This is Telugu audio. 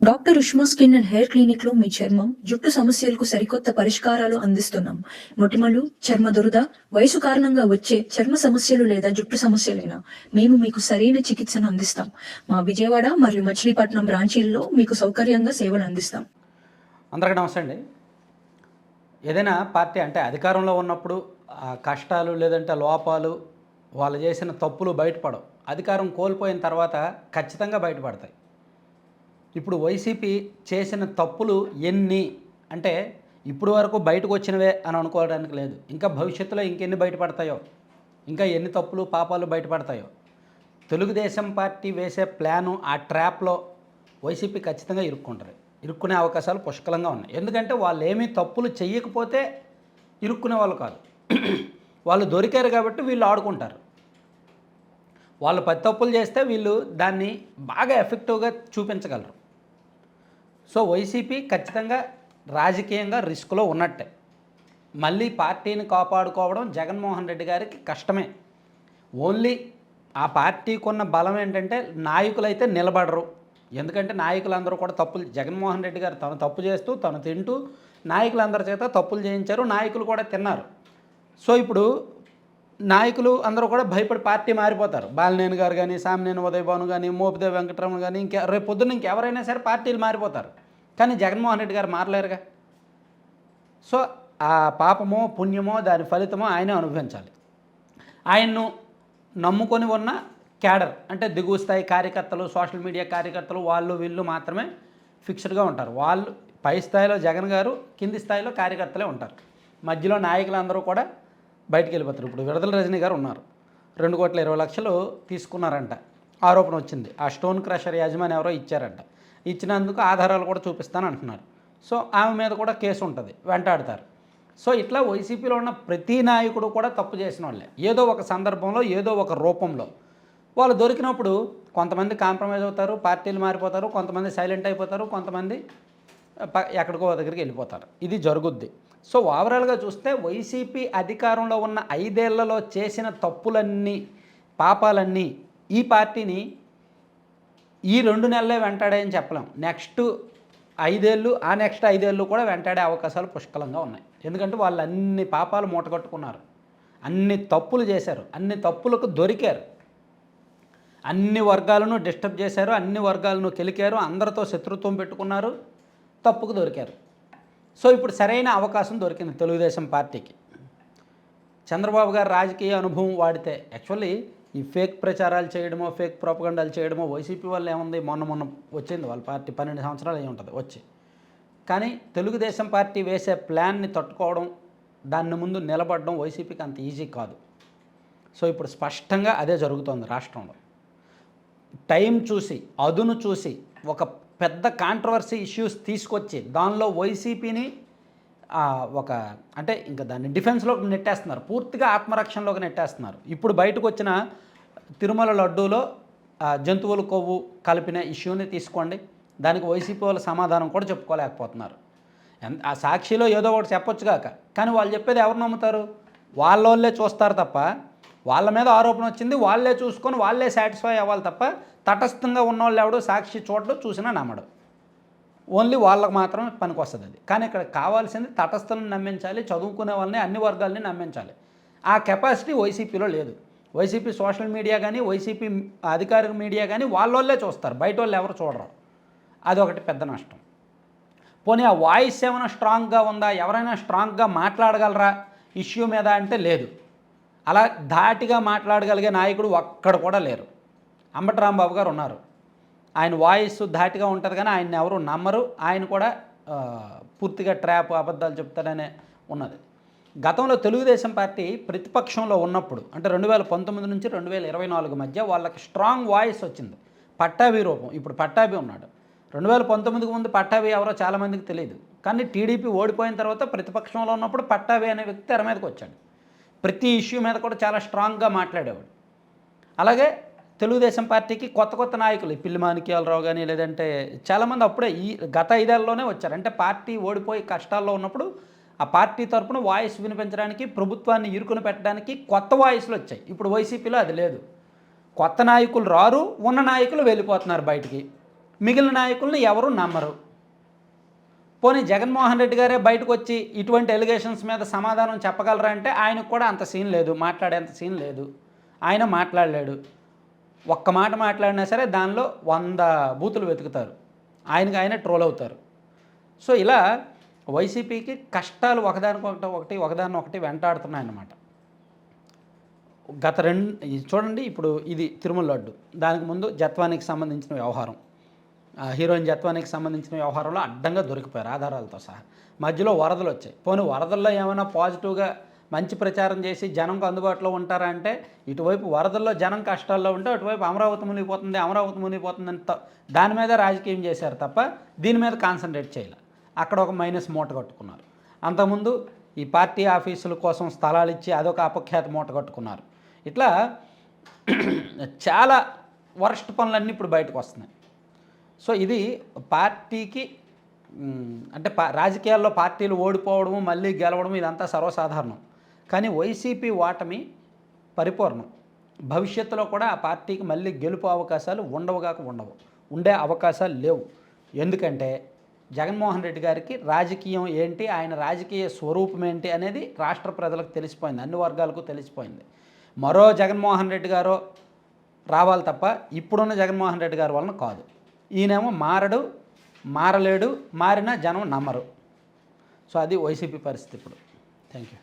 Doctor Ushma skin and hair clinic లో మీ చర్మం జుట్టు సమస్యలకు సరికొత్త పరిష్కారాలు అందిస్తున్నాం. మొటిమలు, చర్మ దురద, వయసు కారణంగా వచ్చే చర్మ సమస్యలు లేదా జుట్టు సమస్యలైనా మేము మీకు సరైన చికిత్సను అందిస్తాం. మా విజయవాడ మరియు మచిలీపట్నం బ్రాంచీల్లో మీకు సౌకర్యంగా సేవలు అందిస్తాం. అందరికీ నమస్తే అండి. ఏదైనా పార్టీ అంటే అధికారంలో ఉన్నప్పుడు కష్టాలు లేదంటే లోపాలు వాళ్ళు చేసిన తప్పులు బయటపడవు. అధికారం కోల్పోయిన తర్వాత ఖచ్చితంగా బయటపడతాయి. ఇప్పుడు వైసీపీ చేసిన తప్పులు ఎన్ని అంటే ఇప్పుడు వరకు బయటకు వచ్చినవే అని అనుకోవడానికి లేదు. ఇంకా భవిష్యత్తులో ఇంకెన్ని బయటపడతాయో, ఇంకా ఎన్ని తప్పులు పాపాలు బయటపడతాయో. తెలుగుదేశం పార్టీ వేసే ప్లాను ఆ ట్రాప్లో వైసీపీ ఖచ్చితంగా ఇరుక్కునే అవకాశాలు పుష్కలంగా ఉన్నాయి. ఎందుకంటే వాళ్ళు ఏమీ తప్పులు చెయ్యకపోతే ఇరుక్కునే వాళ్ళు కాదు. వాళ్ళు దొరికారు కాబట్టి వీళ్ళు ఆడుకుంటారు. వాళ్ళు 10 తప్పులు చేస్తే వీళ్ళు దాన్ని బాగా ఎఫెక్టివ్గా చూపించగలరు. సో వైసీపీ ఖచ్చితంగా రాజకీయంగా రిస్క్లో ఉన్నట్టే. మళ్ళీ పార్టీని కాపాడుకోవడం జగన్మోహన్ రెడ్డి గారికి కష్టమే. ఓన్లీ ఆ పార్టీకి ఉన్న బలం ఏంటంటే నాయకులైతే నిలబడరు. ఎందుకంటే నాయకులందరూ కూడా తప్పులు, జగన్మోహన్ రెడ్డి గారు తను తప్పు చేస్తూ తను తింటూ నాయకులందరి చేత తప్పులు చేయించారు. నాయకులు కూడా తిన్నారు. సో ఇప్పుడు నాయకులు అందరూ కూడా భయపడి పార్టీ మారిపోతారు. బాలినేని గారు కానీ, సామినేని ఉదయభాను కానీ, మోపిదేవి వెంకటరమణ కానీ, రేపు పొద్దున్న ఇంకెవరైనా సరే పార్టీలు మారిపోతారు. కానీ జగన్మోహన్ రెడ్డి గారు మారలేరుగా. సో ఆ పాపమో పుణ్యమో దాని ఫలితమో ఆయనే అనుభవించాలి. ఆయన్ను నమ్ముకొని ఉన్న క్యాడర్ అంటే దిగువ స్థాయి కార్యకర్తలు, సోషల్ మీడియా కార్యకర్తలు, వాళ్ళు వీళ్ళు మాత్రమే ఫిక్స్డ్గా ఉంటారు. వాళ్ళు పై స్థాయిలో జగన్ గారు, కింది స్థాయిలో కార్యకర్తలే ఉంటారు. మధ్యలో నాయకులందరూ కూడా బయటికి వెళ్ళిపోతారు. ఇప్పుడు విడుదల రజనీ గారు ఉన్నారు. 2,20,00,000 తీసుకున్నారంట, ఆరోపణ వచ్చింది. ఆ స్టోన్ క్రషర్ యాజమాని ఎవరో ఇచ్చారంట. ఇచ్చినందుకు ఆధారాలు కూడా చూపిస్తాను అంటున్నారు. సో ఆమె మీద కూడా కేసు ఉంటుంది, వెంటాడతారు. సో ఇట్లా వైసీపీలో ఉన్న ప్రతి నాయకుడు కూడా తప్పు చేసిన వాళ్ళే. ఏదో ఒక సందర్భంలో, ఏదో ఒక రూపంలో వాళ్ళు దొరికినప్పుడు కొంతమంది కాంప్రమైజ్ అవుతారు, పార్టీలు మారిపోతారు, కొంతమంది సైలెంట్ అయిపోతారు, కొంతమంది ఎక్కడికో దగ్గరికి వెళ్ళిపోతారు. ఇది జరుగుద్ది. సో ఓవరాల్గా చూస్తే వైసీపీ అధికారంలో ఉన్న 5 ఏళ్లలో చేసిన తప్పులన్నీ, పాపాలన్నీ ఈ పార్టీని ఈ 2 నెలలే వెంటాడాయని చెప్పలేం. నెక్స్ట్ 5 ఏళ్ళు, ఆ నెక్స్ట్ 5 ఏళ్ళు కూడా వెంటాడే అవకాశాలు పుష్కలంగా ఉన్నాయి. ఎందుకంటే వాళ్ళు అన్ని పాపాలు మూటగట్టుకున్నారు, అన్ని తప్పులు చేశారు, అన్ని తప్పులకు దొరికారు, అన్ని వర్గాలను డిస్టర్బ్ చేశారు, అన్ని వర్గాలను కెలికారు, అందరితో శత్రుత్వం పెట్టుకున్నారు, తప్పుకు దొరికారు. సో ఇప్పుడు సరైన అవకాశం దొరికింది తెలుగుదేశం పార్టీకి. చంద్రబాబు గారు రాజకీయ అనుభవం వాడితే, యాక్చువల్లీ ఈ ఫేక్ ప్రచారాలు చేయడమో, ఫేక్ ప్రొపగండాలు చేయడమో వైసీపీ వల్ల ఏముంది, మొన్న వచ్చింది వాళ్ళ పార్టీ 12 సంవత్సరాలు అయి ఉంటుంది వచ్చి. కానీ తెలుగుదేశం పార్టీ వేసే ప్లాన్ని తట్టుకోవడం, దాన్ని ముందు నిలబడడం వైసీపీకి అంత ఈజీ కాదు. సో ఇప్పుడు స్పష్టంగా అదే జరుగుతోంది రాష్ట్రంలో. టైం చూసి, అదును చూసి ఒక పెద్ద కాంట్రవర్సీ ఇష్యూస్ తీసుకొచ్చి దానిలో వైసీపీని ఒక అంటే ఇంకా దాన్ని డిఫెన్స్లోకి నెట్టేస్తున్నారు, పూర్తిగా ఆత్మరక్షణలోకి నెట్టేస్తున్నారు. ఇప్పుడు బయటకు వచ్చిన తిరుమల లడ్డూలో జంతువుల కొవ్వు కలిపిన ఇష్యూని తీసుకోండి, దానికి వైసీపీ వాళ్ళ సమాధానం కూడా చెప్పుకోలేకపోతున్నారు. ఆ సాక్షిలో ఏదో ఒకటి చెప్పొచ్చు కాక, కానీ వాళ్ళు చెప్పేది ఎవరు నమ్ముతారు? వాళ్ళే చూస్తారు తప్ప, వాళ్ళ మీద ఆరోపణ వచ్చింది వాళ్ళే చూసుకొని వాళ్ళే సాటిస్ఫై అవ్వాలి తప్ప, తటస్థంగా ఉన్నవాళ్ళు ఎవడో సాక్షి చోట్ల చూసినా నమ్మడు. ఓన్లీ వాళ్ళకు మాత్రమే పనికి వస్తుంది అది. కానీ ఇక్కడ కావాల్సింది తటస్థలను నమ్మించాలి, చదువుకునే వాళ్ళని, అన్ని వర్గాలని నమ్మించాలి. ఆ కెపాసిటీ వైసీపీలో లేదు. వైసీపీ సోషల్ మీడియా కానీ, వైసీపీ అధికారిక మీడియా కానీ వాళ్ళే చూస్తారు, బయట వాళ్ళు ఎవరు చూడరు. అదొకటి పెద్ద నష్టం. పోనీ ఆ వాయిస్ ఏమైనా స్ట్రాంగ్గా ఉందా, ఎవరైనా స్ట్రాంగ్గా మాట్లాడగలరా ఇష్యూ మీద అంటే లేదు. అలా ధాటిగా మాట్లాడగలిగే నాయకుడు ఒక్కడ కూడా లేరు. అంబటి రాంబాబు గారు ఉన్నారు, ఆయన వాయిస్ ధాటిగా ఉంటుంది కానీ ఆయన ఎవరు నమ్మరు. ఆయన కూడా పూర్తిగా ట్రాప్, అబద్ధాలు చెప్తారనే ఉన్నది. గతంలో తెలుగుదేశం పార్టీ ప్రతిపక్షంలో ఉన్నప్పుడు అంటే 2019 నుంచి 2024 మధ్య వాళ్ళకి స్ట్రాంగ్ వాయిస్ వచ్చింది, పట్టాభి రూపం. ఇప్పుడు పట్టాభి ఉన్నాడు. 2019కి ముందు పట్టాభి ఎవరో చాలామందికి తెలియదు, కానీ టీడీపీ ఓడిపోయిన తర్వాత ప్రతిపక్షంలో ఉన్నప్పుడు పట్టాభి అనే వ్యక్తి తెర మీదకి వచ్చాడు. ప్రతి ఇష్యూ మీద కూడా చాలా స్ట్రాంగ్గా మాట్లాడేవాడు. అలాగే తెలుగుదేశం పార్టీకి కొత్త నాయకులు, పిల్లి మాణిక్యాలరావు కానీ, లేదంటే చాలామంది అప్పుడే ఈ గత 5 ఏళ్లలోనే వచ్చారు. అంటే పార్టీ ఓడిపోయి కష్టాల్లో ఉన్నప్పుడు ఆ పార్టీ తరపున వాయిస్ వినిపించడానికి, ప్రభుత్వాన్ని ఇరుకుని పెట్టడానికి కొత్త వాయిస్లు వచ్చాయి. ఇప్పుడు వైసీపీలో అది లేదు. కొత్త నాయకులు రారు, ఉన్న నాయకులు వెళ్ళిపోతున్నారు బయటికి. మిగిలిన నాయకులను ఎవరు నమ్మరు. పోనీ జగన్మోహన్ రెడ్డి గారే బయటకు వచ్చి ఇటువంటి ఎలిగేషన్స్ మీద సమాధానం చెప్పగలరా అంటే ఆయనకు కూడా అంత సీన్ లేదు, మాట్లాడేంత సీన్ లేదు. ఆయన మాట్లాడలేడు. ఒక్క మాట మాట్లాడినా సరే దానిలో 100 బూతులు వెతుకుతారు, ఆయనకి ఆయనే ట్రోల్ అవుతారు. సో ఇలా వైసీపీకి కష్టాలు ఒకదానొకటి వెంటాడుతున్నాయన్నమాట. చూడండి, ఇప్పుడు ఇది తిరుమల లడ్డు, దానికి ముందు జత్వానికి సంబంధించిన వ్యవహారం, హీరోయిన్ జత్వానికి సంబంధించిన వ్యవహారంలో అడ్డంగా దొరికిపోయారు ఆధారాలతో సహా. మధ్యలో వరదలు వచ్చాయి. పోనీ వరదల్లో ఏమైనా పాజిటివ్గా మంచి ప్రచారం చేసి జనంకు అందుబాటులో ఉంటారా అంటే, ఇటువైపు వరదల్లో జనం కష్టాల్లో ఉంటే అటువైపు అమరావతి మునిగిపోతుంది దాని మీద రాజకీయం చేశారు తప్ప దీని మీద కాన్సన్ట్రేట్ చేయాలి. అక్కడ ఒక మైనస్ మూట కట్టుకున్నారు. అంతకుముందు ఈ పార్టీ ఆఫీసుల కోసం స్థలాలు ఇచ్చి అదొక అపఖ్యాతి మూట కట్టుకున్నారు. ఇట్లా చాలా వరస్ట్ పనులన్నీ ఇప్పుడు బయటకు వస్తున్నాయి. సో ఇది పార్టీకి అంటే రాజకీయాల్లో పార్టీలు ఓడిపోవడము మళ్ళీ గెలవడం ఇదంతా సర్వసాధారణం. కానీ వైసీపీ ఓటమి పరిపూర్ణం. భవిష్యత్తులో కూడా ఆ పార్టీకి మళ్ళీ గెలుపు అవకాశాలు ఉండవు, ఉండే అవకాశాలు లేవు. ఎందుకంటే జగన్మోహన్ రెడ్డి గారికి రాజకీయం ఏంటి, ఆయన రాజకీయ స్వరూపం ఏంటి అనేది రాష్ట్ర ప్రజలకు తెలిసిపోయింది, అన్ని వర్గాలకు తెలిసిపోయింది. మరో జగన్మోహన్ రెడ్డి గారో రావాలి తప్ప ఇప్పుడున్న జగన్మోహన్ రెడ్డి గారి వలన కాదు. ఈయనేమో మారలేడు, మారినా జనం నమ్మరు. సో అది వైసీపీ పరిస్థితి ఇప్పుడు. Thank you.